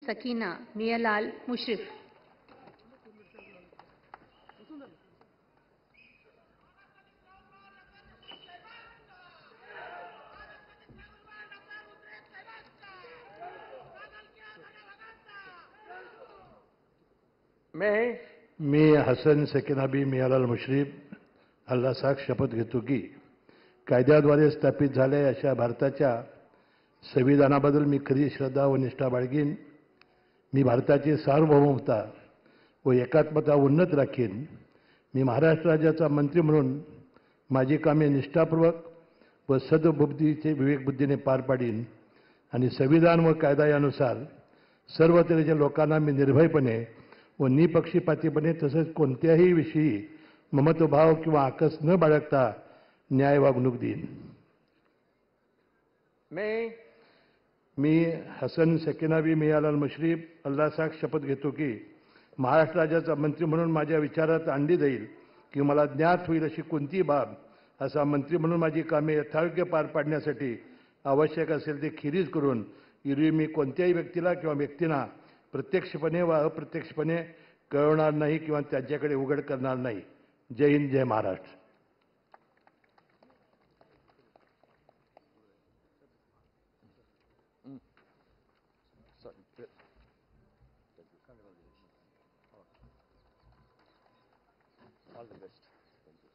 सकीना मियालाल मुशरिफ। मी हसन सकीनाबी मियालाल मुशरीफ अल्लाह शपथ घेतो की कायद्याद्वारे स्थापित झालेल्या अशा भारताच्या संविधानाबद्दल मी खरी श्रद्धा व निष्ठा बाळगीन। मी भारताची सार्वभौमता व एकात्मता उन्नत राखीन। मी महाराष्ट्र राज्याचा मंत्री म्हणून माझी कामे निष्ठापूर्वक व सद्बुद्धीचे विवेकबुद्धीने पार पाडीन आणि संविधान व कायदा यानुसार सर्व तऱ्हेच्या लोकांना मी निर्भयपणे व निपक्षपातीपणे तसेच कोणत्याही विषयी ममत्वभाव किंवा आकस न बाळगता न्याय वागणूक देईन। मी हसन सकीनाबी मियालाल मुशरीफ अल्लाह शपथ घेतो की महाराष्ट्र राज्याचा मंत्री म्हणून माझ्या विचारात आणली जाईल की मला ज्ञात होईल अशी कोणतीही बाब असा मंत्री म्हणून माझी कामे यथायोग्य पार पाडण्यासाठी आवश्यक असेल ते खिरीज करून एरवी मी कोणत्याही व्यक्तीला किंवा व्यक्तींना प्रत्यक्षपणे व अप्रत्यक्षपणे कळवणार नाही किंवा त्यांच्याकडे उघड करणार नाही। जय हिंद, जय Maharashtra. All the best. Thank you.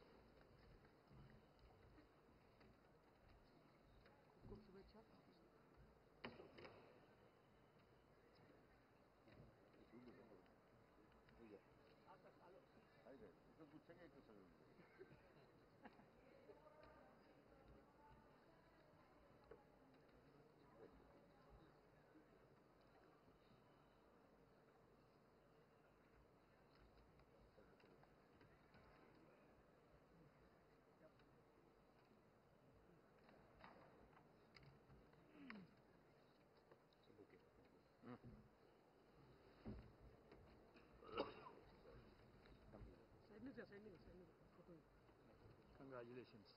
Congratulations.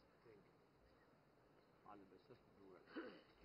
All the best, sir.